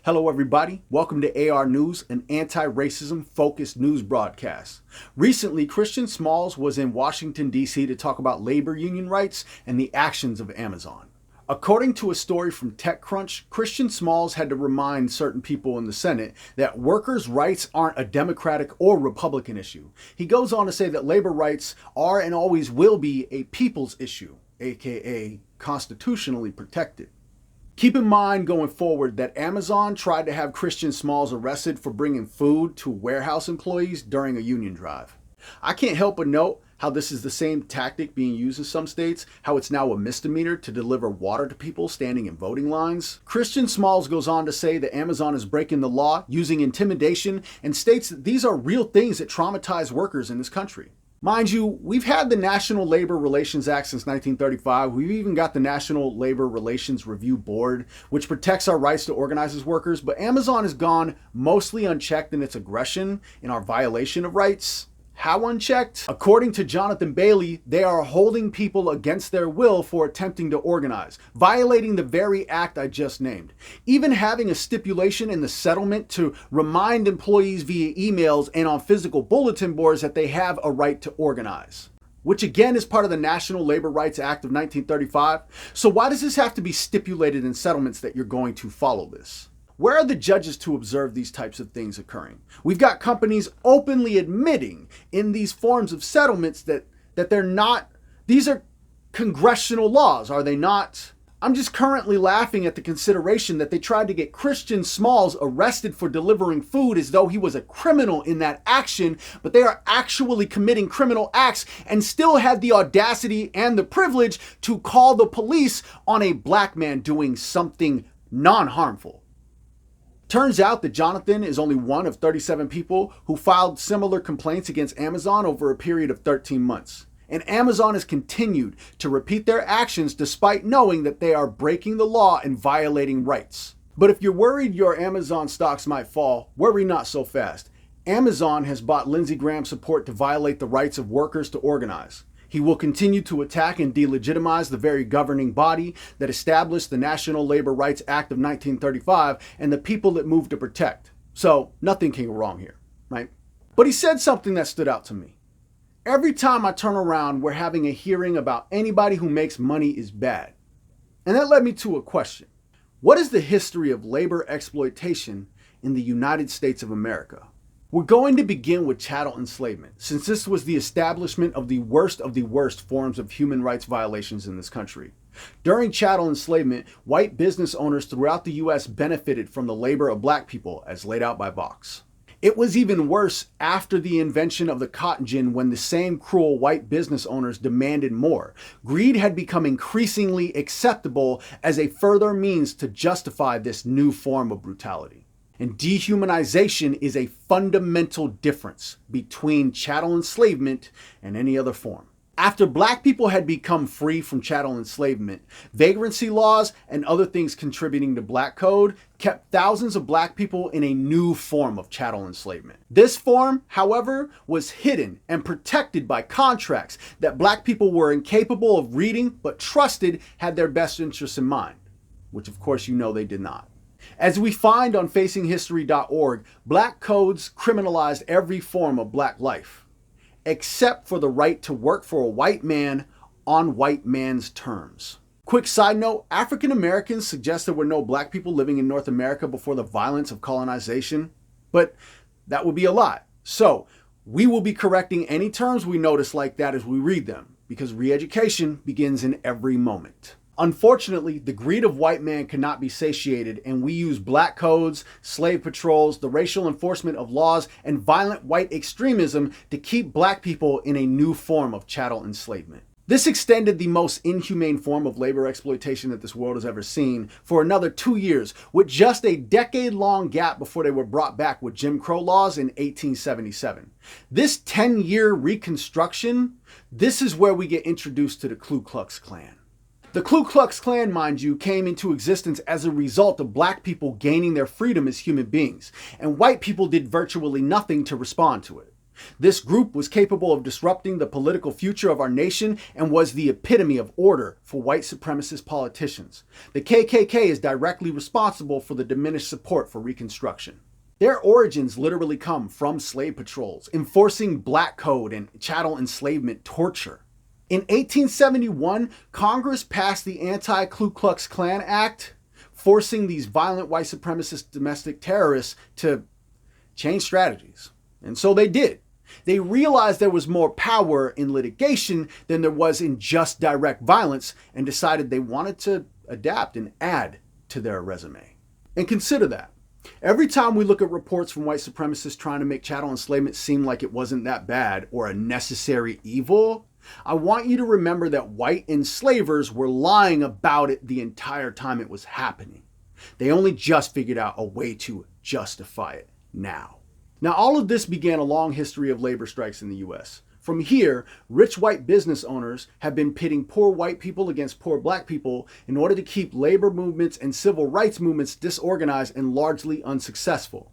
Hello everybody, welcome to AR News, an anti-racism focused news broadcast. Recently, Christian Smalls was in Washington, D.C. to talk about labor union rights and the actions of Amazon. According to a story from TechCrunch, Christian Smalls had to remind certain people in the Senate that workers' rights aren't a Democratic or Republican issue. He goes on to say that labor rights are and always will be a people's issue, aka constitutionally protected. Keep in mind going forward that Amazon tried to have Christian Smalls arrested for bringing food to warehouse employees during a union drive. I can't help but note how this is the same tactic being used in some states, how it's now a misdemeanor to deliver water to people standing in voting lines. Christian Smalls goes on to say that Amazon is breaking the law using intimidation and states that these are real things that traumatize workers in this country. Mind you, we've had the National Labor Relations Act since 1935. We've even got the National Labor Relations Review Board, which protects our rights to organize as workers, but Amazon has gone mostly unchecked in its aggression in our violation of rights. How unchecked? According to Jonathan Bailey, they are holding people against their will for attempting to organize, violating the very act I just named. Even having a stipulation in the settlement to remind employees via emails and on physical bulletin boards that they have a right to organize, which again is part of the National Labor Rights Act of 1935. So why does this have to be stipulated in settlements that you're going to follow this? Where are the judges to observe these types of things occurring? We've got companies openly admitting in these forms of settlements that they're not, these are congressional laws, are they not? I'm just currently laughing at the consideration that they tried to get Christian Smalls arrested for delivering food as though he was a criminal in that action, but they are actually committing criminal acts and still had the audacity and the privilege to call the police on a black man doing something non-harmful. Turns out that Jonathan is only one of 37 people who filed similar complaints against Amazon over a period of 13 months. And Amazon has continued to repeat their actions despite knowing that they are breaking the law and violating rights. But if you're worried your Amazon stocks might fall, worry not so fast. Amazon has bought Lindsey Graham's support to violate the rights of workers to organize. He will continue to attack and delegitimize the very governing body that established the National Labor Rights Act of 1935 and the people it moved to protect. So nothing can go wrong here, right? But he said something that stood out to me. Every time I turn around, we're having a hearing about anybody who makes money is bad. And that led me to a question. What is the history of labor exploitation in the United States of America? We're going to begin with chattel enslavement, since this was the establishment of the worst forms of human rights violations in this country. During chattel enslavement, white business owners throughout the U.S. benefited from the labor of black people, as laid out by Vox. It was even worse after the invention of the cotton gin, when the same cruel white business owners demanded more. Greed had become increasingly acceptable as a further means to justify this new form of brutality. And dehumanization is a fundamental difference between chattel enslavement and any other form. After black people had become free from chattel enslavement, vagrancy laws and other things contributing to black code kept thousands of black people in a new form of chattel enslavement. This form, however, was hidden and protected by contracts that black people were incapable of reading but trusted had their best interests in mind, which of course you know they did not. As we find on facinghistory.org, black codes criminalized every form of black life, except for the right to work for a white man on white man's terms. Quick side note, African Americans suggest there were no black people living in North America before the violence of colonization, but that would be a lie. So we will be correcting any terms we notice like that as we read them, because re-education begins in every moment. Unfortunately, the greed of white man cannot be satiated, and we use black codes, slave patrols, the racial enforcement of laws, and violent white extremism to keep black people in a new form of chattel enslavement. This extended the most inhumane form of labor exploitation that this world has ever seen for another 2 years, with just a decade-long gap before they were brought back with Jim Crow laws in 1877. This 10-year reconstruction, this is where we get introduced to the Ku Klux Klan. The Ku Klux Klan, mind you, came into existence as a result of black people gaining their freedom as human beings, and white people did virtually nothing to respond to it. This group was capable of disrupting the political future of our nation and was the epitome of order for white supremacist politicians. The KKK is directly responsible for the diminished support for Reconstruction. Their origins literally come from slave patrols, enforcing black code and chattel enslavement torture. In 1871, Congress passed the Anti-Ku Klux Klan Act, forcing these violent white supremacist domestic terrorists to change strategies. And so they did. They realized there was more power in litigation than there was in just direct violence and decided they wanted to adapt and add to their resume. And consider that. Every time we look at reports from white supremacists trying to make chattel enslavement seem like it wasn't that bad or a necessary evil, I want you to remember that white enslavers were lying about it the entire time it was happening. They only just figured out a way to justify it now. Now, all of this began a long history of labor strikes in the US. From here, rich white business owners have been pitting poor white people against poor black people in order to keep labor movements and civil rights movements disorganized and largely unsuccessful.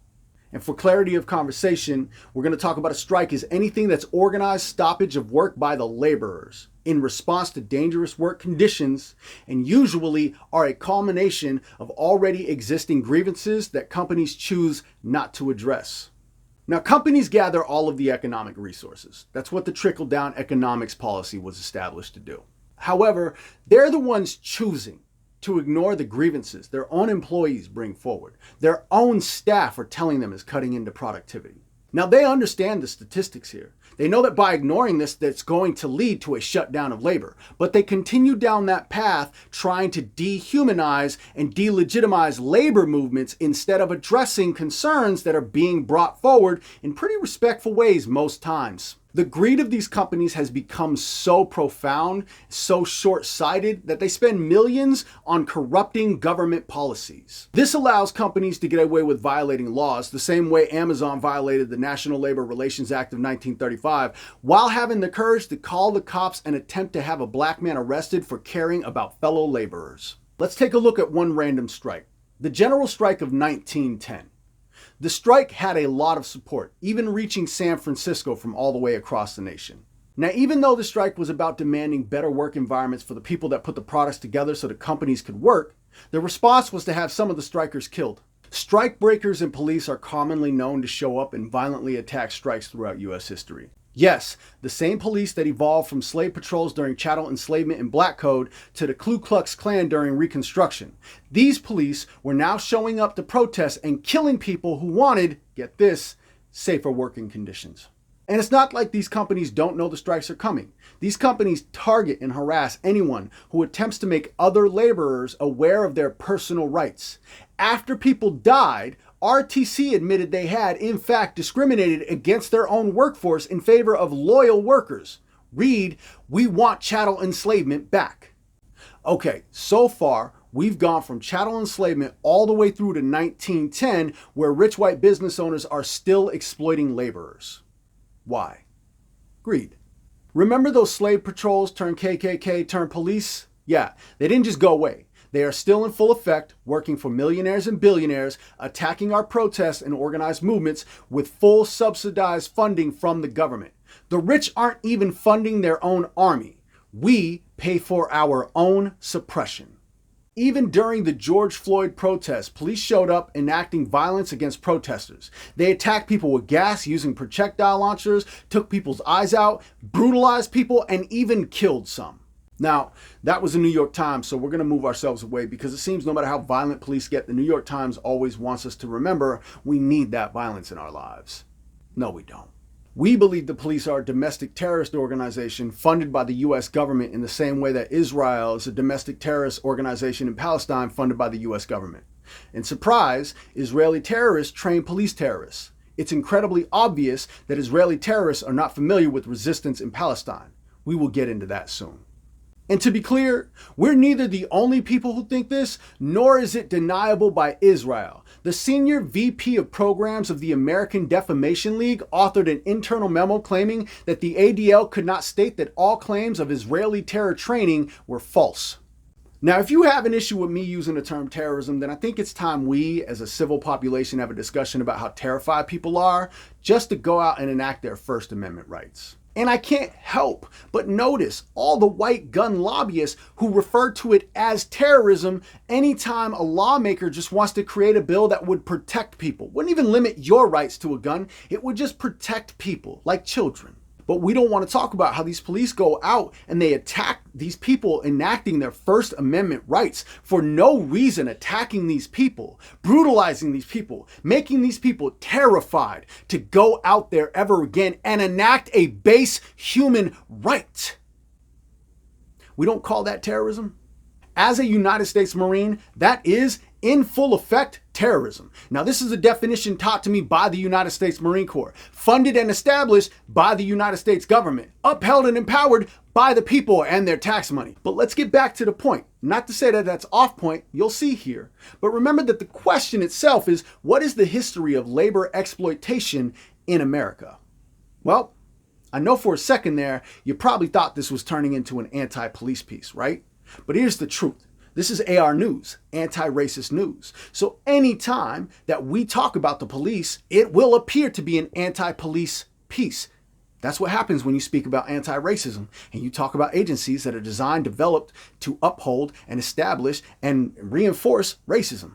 And for clarity of conversation, we're going to talk about a strike as anything that's organized stoppage of work by the laborers in response to dangerous work conditions, and usually are a culmination of already existing grievances that companies choose not to address. Now, companies gather all of the economic resources. That's what the trickle-down economics policy was established to do. However, they're the ones choosing to ignore the grievances their own employees bring forward. Their own staff are telling them is cutting into productivity. Now, they understand the statistics here. They know that by ignoring this, that's going to lead to a shutdown of labor. But they continue down that path trying to dehumanize and delegitimize labor movements instead of addressing concerns that are being brought forward in pretty respectful ways most times. The greed of these companies has become so profound, so short-sighted, that they spend millions on corrupting government policies. This allows companies to get away with violating laws, the same way Amazon violated the National Labor Relations Act of 1935, while having the courage to call the cops and attempt to have a black man arrested for caring about fellow laborers. Let's take a look at one random strike. The General Strike of 1910. The strike had a lot of support, even reaching San Francisco from all the way across the nation. Now, even though the strike was about demanding better work environments for the people that put the products together so the companies could work, the response was to have some of the strikers killed. Strike breakers and police are commonly known to show up and violently attack strikes throughout U.S. history. Yes, the same police that evolved from slave patrols during chattel enslavement and black code to the Ku Klux Klan during Reconstruction. These police were now showing up to protest and killing people who wanted, get this, safer working conditions. And it's not like these companies don't know the strikes are coming. These companies target and harass anyone who attempts to make other laborers aware of their personal rights. After people died, RTC admitted they had, in fact, discriminated against their own workforce in favor of loyal workers. Read, "We want chattel enslavement back." Okay, so far, we've gone from chattel enslavement all the way through to 1910, where rich white business owners are still exploiting laborers. Why? Greed. Remember those slave patrols turned KKK turned police? Yeah, they didn't just go away. They are still in full effect, working for millionaires and billionaires, attacking our protests and organized movements with full subsidized funding from the government. The rich aren't even funding their own army. We pay for our own suppression. Even during the George Floyd protests, police showed up enacting violence against protesters. They attacked people with gas using projectile launchers, took people's eyes out, brutalized people, and even killed some. Now, that was the New York Times, so we're going to move ourselves away because it seems no matter how violent police get, the New York Times always wants us to remember we need that violence in our lives. No, we don't. We believe the police are a domestic terrorist organization funded by the US government in the same way that Israel is a domestic terrorist organization in Palestine funded by the US government. And surprise, Israeli terrorists train police terrorists. It's incredibly obvious that Israeli terrorists are not familiar with resistance in Palestine. We will get into that soon. And to be clear, we're neither the only people who think this, nor is it deniable by Israel. The senior VP of programs of the American Defamation League authored an internal memo claiming that the ADL could not state that all claims of Israeli terror training were false. Now, if you have an issue with me using the term terrorism, then I think it's time we, as a civil population, have a discussion about how terrified people are just to go out and enact their First Amendment rights. And I can't help but notice all the white gun lobbyists who refer to it as terrorism anytime a lawmaker just wants to create a bill that would protect people. Wouldn't even limit your rights to a gun. It would just protect people like children. But we don't want to talk about how these police go out and they attack these people enacting their First Amendment rights for no reason, attacking these people, brutalizing these people, making these people terrified to go out there ever again and enact a base human right. We don't call that terrorism. As a United States Marine, that is, in full effect, terrorism. Now, this is a definition taught to me by the United States Marine Corps, funded and established by the United States government, upheld and empowered by the people and their tax money. But let's get back to the point. Not to say that that's off point, you'll see here. But remember that the question itself is, what is the history of labor exploitation in America? Well, I know for a second there, you probably thought this was turning into an anti-police piece, right? But here's the truth. This is AR News, anti-racist news. So anytime that we talk about the police, it will appear to be an anti-police piece. That's what happens when you speak about anti-racism and you talk about agencies that are designed, developed to uphold and establish and reinforce racism.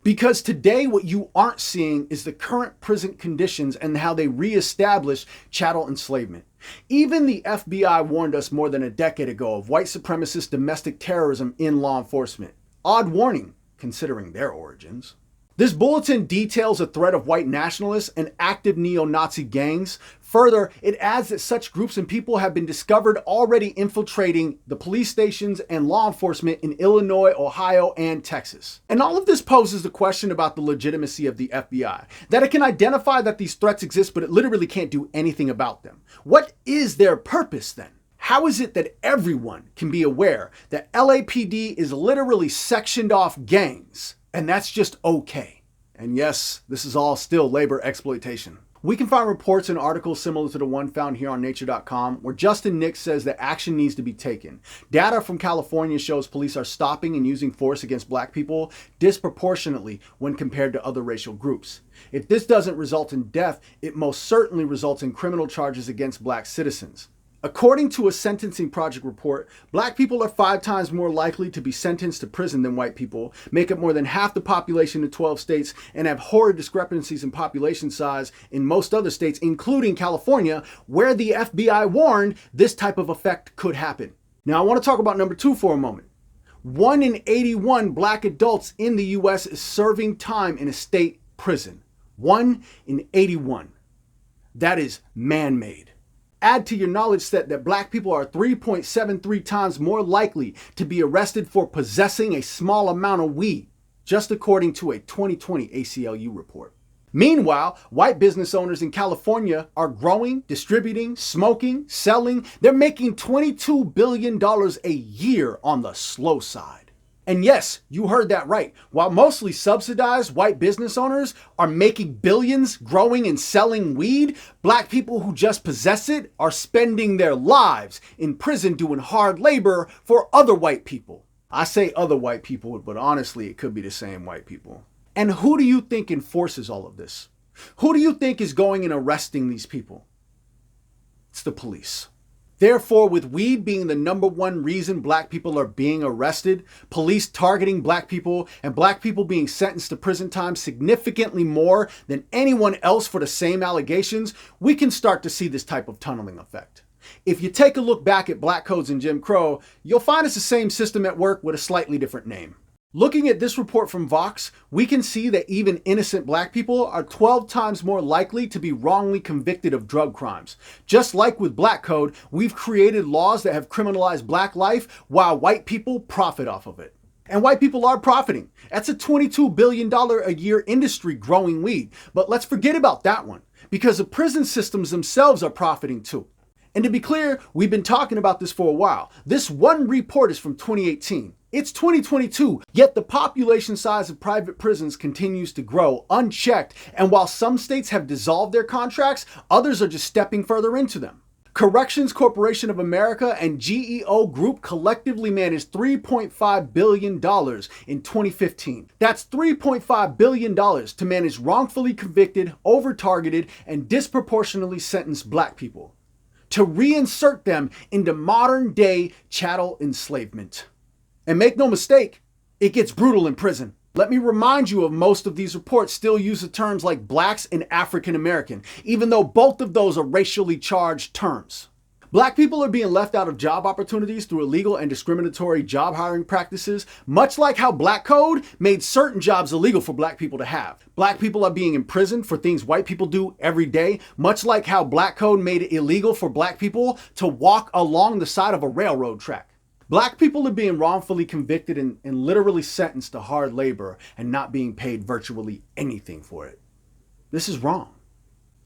Because today what you aren't seeing is the current prison conditions and how they reestablish chattel enslavement. Even the FBI warned us more than a decade ago of white supremacist domestic terrorism in law enforcement. Odd warning, considering their origins. This bulletin details a threat of white nationalists and active neo-Nazi gangs. Further, it adds that such groups and people have been discovered already infiltrating the police stations and law enforcement in Illinois, Ohio, and Texas. And all of this poses the question about the legitimacy of the FBI. That it can identify that these threats exist, but it literally can't do anything about them. What is their purpose then? How is it that everyone can be aware that LAPD is literally sectioned off gangs? And that's just okay. And yes, this is all still labor exploitation. We can find reports and articles similar to the one found here on nature.com where Justin Nix says that action needs to be taken. Data from California shows police are stopping and using force against black people disproportionately when compared to other racial groups. If this doesn't result in death, it most certainly results in criminal charges against black citizens. According to a Sentencing Project report, black people are 5 times more likely to be sentenced to prison than white people, make up more than half the population in 12 states, and have horrid discrepancies in population size in most other states, including California, where the FBI warned this type of effect could happen. Now, I want to talk about number 2 for a moment. 1 in 81 black adults in the U.S. is serving time in a state prison. 1 in 81. That is man-made. Add to your knowledge set that black people are 3.73 times more likely to be arrested for possessing a small amount of weed, just according to a 2020 ACLU report. Meanwhile, white business owners in California are growing, distributing, smoking, selling. They're making $22 billion a year on the slow side. And yes, you heard that right. While mostly subsidized white business owners are making billions growing and selling weed, black people who just possess it are spending their lives in prison doing hard labor for other white people. I say other white people, but honestly, it could be the same white people. And who do you think enforces all of this? Who do you think is going and arresting these people? It's the police. Therefore, with weed being the number one reason black people are being arrested, police targeting black people, and black people being sentenced to prison time significantly more than anyone else for the same allegations, we can start to see this type of tunneling effect. If you take a look back at black codes and Jim Crow, you'll find it's the same system at work with a slightly different name. Looking at this report from Vox, we can see that even innocent black people are 12 times more likely to be wrongly convicted of drug crimes. Just like with Black Code, we've created laws that have criminalized black life while white people profit off of it. And white people are profiting. That's a $22 billion a year industry growing weed. But let's forget about that one, because the prison systems themselves are profiting too. And to be clear, we've been talking about this for a while. This one report is from 2018. It's 2022, yet the population size of private prisons continues to grow unchecked. And while some states have dissolved their contracts, others are just stepping further into them. Corrections Corporation of America and GEO Group collectively managed $3.5 billion in 2015. That's $3.5 billion to manage wrongfully convicted, over-targeted, and disproportionately sentenced black people, to reinsert them into modern-day chattel enslavement. And make no mistake, it gets brutal in prison. Let me remind you of most of these reports still use the terms like blacks and African American, even though both of those are racially charged terms. Black people are being left out of job opportunities through illegal and discriminatory job hiring practices, much like how Black Code made certain jobs illegal for black people to have. Black people are being imprisoned for things white people do every day, much like how Black Code made it illegal for black people to walk along the side of a railroad track. Black people are being wrongfully convicted and literally sentenced to hard labor and not being paid virtually anything for it. This is wrong.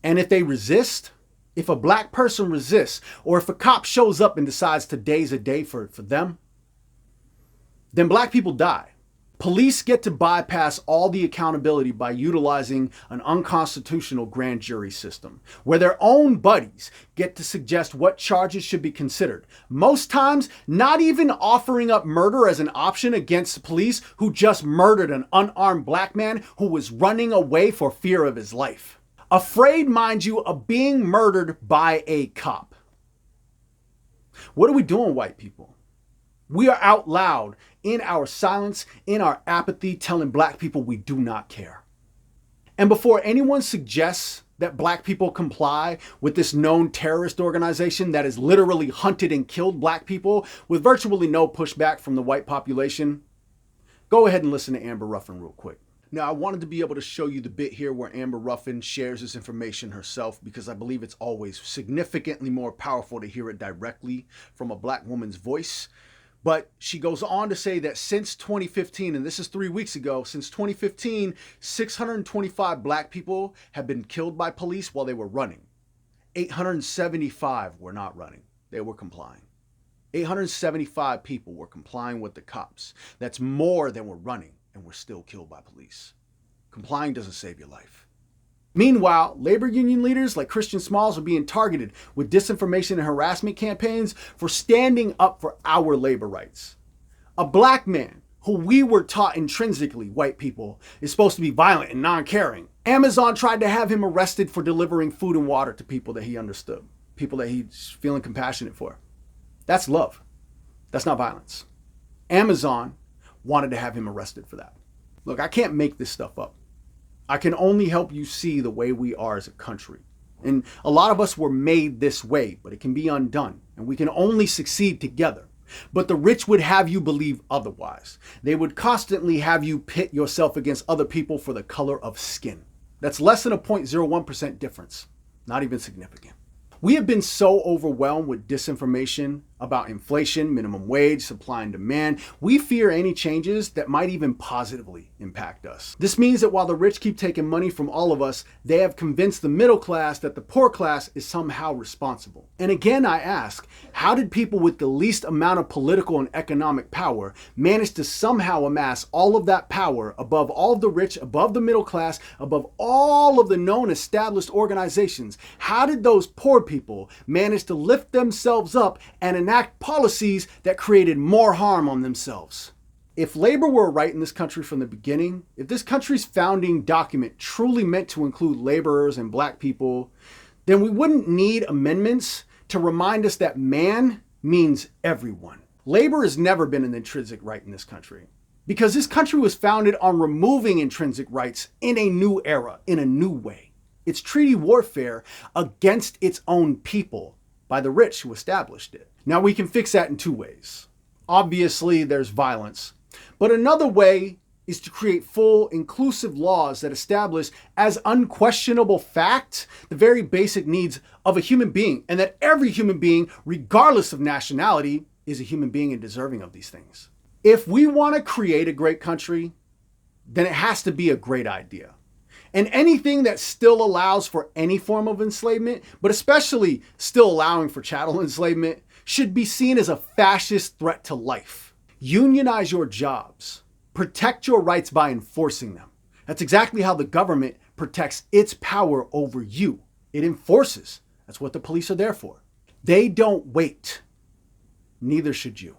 And if they resist, if a black person resists, or if a cop shows up and decides today's a day for them, then black people die. Police get to bypass all the accountability by utilizing an unconstitutional grand jury system, where their own buddies get to suggest what charges should be considered. Most times, not even offering up murder as an option against the police who just murdered an unarmed black man who was running away for fear of his life. Afraid, mind you, of being murdered by a cop. What are we doing, white people? We are out loud, in our silence, in our apathy, telling black people we do not care. And before anyone suggests that black people comply with this known terrorist organization that has literally hunted and killed black people with virtually no pushback from the white population, go ahead and listen to Amber Ruffin real quick. Now, I wanted to be able to show you the bit here where Amber Ruffin shares this information herself, because I believe it's always significantly more powerful to hear it directly from a black woman's voice. But she goes on to say that since 2015, and this is 3 weeks ago, since 2015, 625 black people have been killed by police while they were running. 875 were not running. They were complying. 875 people were complying with the cops. That's more than were running and were still killed by police. Complying doesn't save your life. Meanwhile, labor union leaders like Christian Smalls are being targeted with disinformation and harassment campaigns for standing up for our labor rights. A black man who we were taught intrinsically, white people, is supposed to be violent and non-caring. Amazon tried to have him arrested for delivering food and water to people that he understood, people that he's feeling compassionate for. That's love. That's not violence. Amazon wanted to have him arrested for that. Look, I can't make this stuff up. I can only help you see the way we are as a country. And a lot of us were made this way, but it can be undone. And we can only succeed together. But the rich would have you believe otherwise. They would constantly have you pit yourself against other people for the color of skin. That's less than a 0.01% difference. Not even significant. We have been so overwhelmed with disinformation about inflation, minimum wage, supply and demand. We fear any changes that might even positively impact us. This means that while the rich keep taking money from all of us, they have convinced the middle class that the poor class is somehow responsible. And again, I ask, how did people with the least amount of political and economic power manage to somehow amass all of that power above all of the rich, above the middle class, above all of the known established organizations? How did those poor people manage to lift themselves up and enact policies that created more harm on themselves? If labor were right in this country from the beginning, if this country's founding document truly meant to include laborers and black people, then we wouldn't need amendments to remind us that man means everyone. Labor has never been an intrinsic right in this country, because this country was founded on removing intrinsic rights in a new era, in a new way. It's treaty warfare against its own people by the rich who established it. Now, we can fix that in two ways. Obviously, there's violence, but another way is to create full, inclusive laws that establish as unquestionable fact the very basic needs of a human being, and that every human being, regardless of nationality, is a human being and deserving of these things. If we want to create a great country, then it has to be a great idea. And anything that still allows for any form of enslavement, but especially still allowing for chattel enslavement, should be seen as a fascist threat to life. Unionize your jobs. Protect your rights by enforcing them. That's exactly how the government protects its power over you. It enforces. That's what the police are there for. They don't wait. Neither should you.